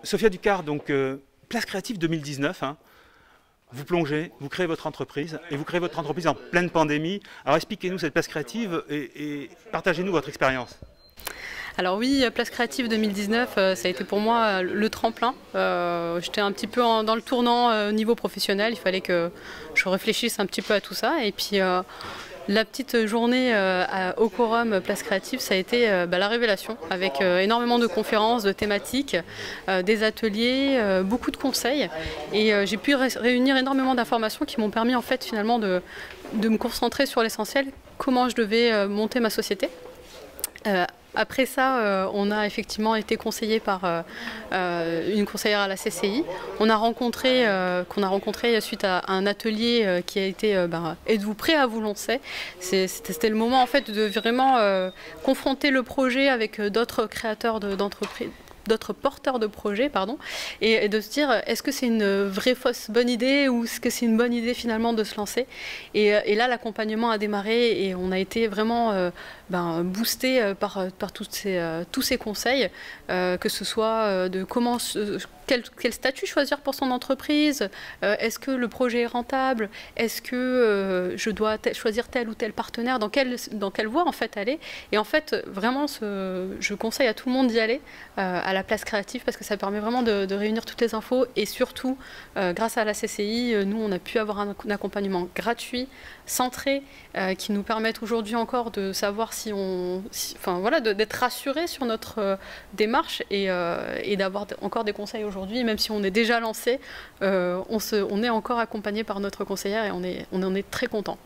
Sophia Ducard, donc Place Créative 2019, hein, vous plongez, vous créez votre entreprise, et vous créez votre entreprise en pleine pandémie. Alors expliquez-nous cette Place Créative et partagez-nous votre expérience. Alors oui, Place Créative 2019, ça a été pour moi le tremplin. J'étais un petit peu dans le tournant au niveau professionnel, il fallait que je réfléchisse un petit peu à tout ça. Et puis la petite journée au Quorum Place Créative, ça a été la révélation, avec énormément de conférences, de thématiques, des ateliers, beaucoup de conseils. Et j'ai pu réunir énormément d'informations qui m'ont permis en fait finalement de me concentrer sur l'essentiel, comment je devais monter ma société. Après ça, on a effectivement été conseillé par une conseillère à la CCI. Qu'on a rencontré suite à un atelier qui a été Êtes-vous prêt à vous lancer? C'était le moment en fait de vraiment confronter le projet avec d'autres créateurs d'entreprises, d'autres porteurs de projets, pardon, et de se dire est-ce que c'est une vraie fausse bonne idée ou est-ce que c'est une bonne idée finalement de se lancer, et là l'accompagnement a démarré et on a été vraiment boosté par tous ces conseils, que ce soit de comment quel statut choisir pour son entreprise, est-ce que le projet est rentable, est-ce que je dois choisir tel ou tel partenaire, dans quelle voie en fait aller. Et en fait vraiment je conseille à tout le monde d'y aller à la Place Créative, parce que ça permet vraiment de réunir toutes les infos, et surtout grâce à la CCI, nous on a pu avoir un accompagnement gratuit, centré, qui nous permettent aujourd'hui encore de savoir d'être rassurés sur notre démarche, et d'avoir encore des conseils aujourd'hui, même si on est déjà lancé, on est encore accompagné par notre conseillère, et on en est très content.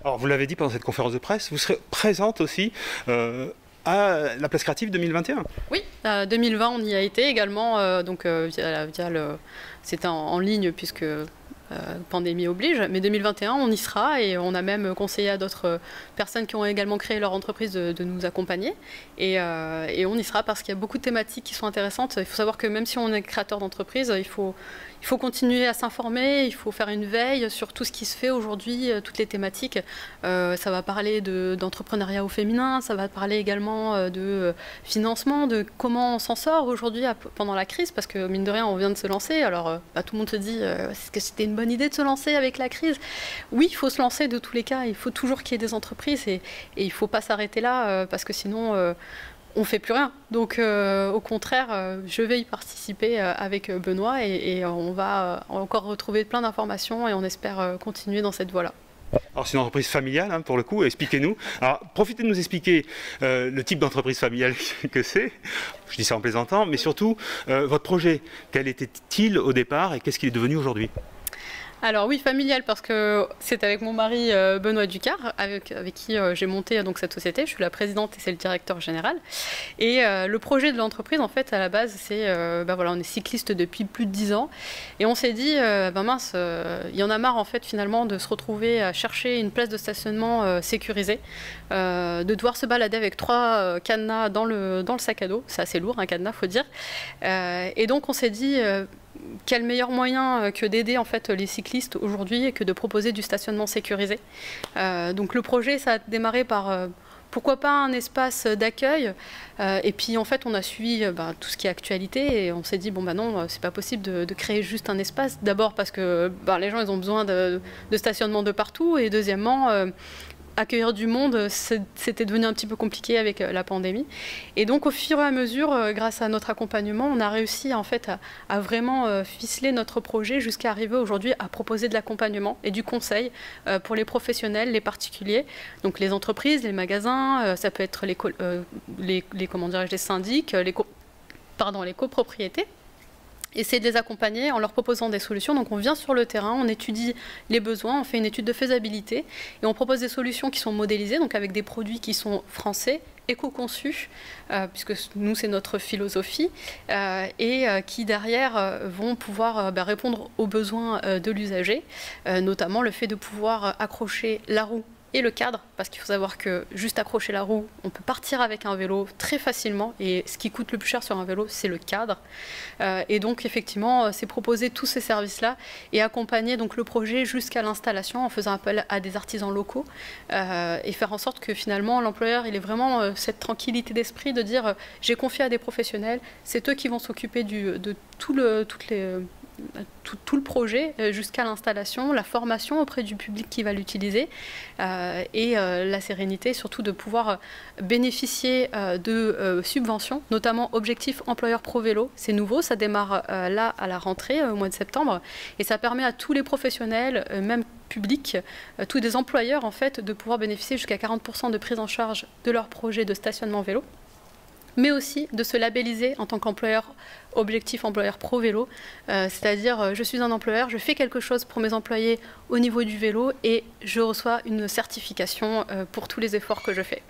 Alors vous l'avez dit pendant cette conférence de presse, vous serez présente aussi à la Place Créative 2021. Oui, 2020 on y a été également, c'était en ligne puisque pandémie oblige, mais 2021 on y sera, et on a même conseillé à d'autres personnes qui ont également créé leur entreprise de nous accompagner, et on y sera parce qu'il y a beaucoup de thématiques qui sont intéressantes. Il faut savoir que même si on est créateur d'entreprise, il faut continuer à s'informer, il faut faire une veille sur tout ce qui se fait aujourd'hui, toutes les thématiques. Ça va parler d'entrepreneuriat au féminin, ça va parler également de financement, de comment on s'en sort aujourd'hui pendant la crise, parce que mine de rien on vient de se lancer, alors tout le monde se dit est-ce que c'était une bonne idée de se lancer avec la crise? Oui, il faut se lancer de tous les cas, il faut toujours qu'il y ait des entreprises, et il ne faut pas s'arrêter là, parce que sinon on ne fait plus rien. Donc au contraire, je vais y participer avec Benoît, et on va encore retrouver plein d'informations, et on espère continuer dans cette voie-là. Alors c'est une entreprise familiale, hein, pour le coup, expliquez-nous. Alors profitez de nous expliquer le type d'entreprise familiale que c'est, je dis ça en plaisantant, mais surtout votre projet, quel était-il au départ et qu'est-ce qu'il est devenu aujourd'hui? Alors oui, familial, parce que c'est avec mon mari Benoît Ducard, avec qui j'ai monté donc cette société. Je suis la présidente et c'est le directeur général. Et le projet de l'entreprise, en fait, à la base, c'est on est cycliste depuis plus de 10 ans, et on s'est dit mince, il y en a marre en fait finalement de se retrouver à chercher une place de stationnement sécurisée, de devoir se balader avec 3 cadenas dans le sac à dos. C'est assez lourd un cadenas, faut dire. Et donc on s'est dit quel meilleur moyen que d'aider en fait les cyclistes aujourd'hui, que de proposer du stationnement sécurisé. Donc le projet, ça a démarré par pourquoi pas un espace d'accueil, et puis en fait on a suivi tout ce qui est actualité, et on s'est dit non, c'est pas possible de créer juste un espace. D'abord parce que les gens ils ont besoin de stationnement de partout, et deuxièmement accueillir du monde, c'était devenu un petit peu compliqué avec la pandémie. Et donc au fur et à mesure, grâce à notre accompagnement, on a réussi en fait à vraiment ficeler notre projet jusqu'à arriver aujourd'hui à proposer de l'accompagnement et du conseil pour les professionnels, les particuliers, donc les entreprises, les magasins, ça peut être les syndics, les copropriétés. Essayer de les accompagner en leur proposant des solutions. Donc on vient sur le terrain, on étudie les besoins, on fait une étude de faisabilité, et on propose des solutions qui sont modélisées, donc avec des produits qui sont français, éco-conçus, puisque nous c'est notre philosophie, et qui derrière vont pouvoir répondre aux besoins de l'usager, notamment le fait de pouvoir accrocher la roue et le cadre, parce qu'il faut savoir que juste accrocher la roue, on peut partir avec un vélo très facilement, et ce qui coûte le plus cher sur un vélo, c'est le cadre. Et donc effectivement, c'est proposer tous ces services-là et accompagner donc le projet jusqu'à l'installation en faisant appel à des artisans locaux et faire en sorte que finalement l'employeur il ait vraiment cette tranquillité d'esprit de dire j'ai confié à des professionnels, c'est eux qui vont s'occuper de tout le projet jusqu'à l'installation, la formation auprès du public qui va l'utiliser et la sérénité surtout de pouvoir bénéficier de subventions, notamment Objectif Employeur Pro Vélo. C'est nouveau, ça démarre là à la rentrée au mois de septembre et ça permet à tous les professionnels, même publics, tous des employeurs en fait, de pouvoir bénéficier jusqu'à 40% de prise en charge de leur projet de stationnement vélo, mais aussi de se labelliser en tant qu'employeur Objectif Employeur Pro Vélo, c'est-à-dire je suis un employeur, je fais quelque chose pour mes employés au niveau du vélo et je reçois une certification pour tous les efforts que je fais.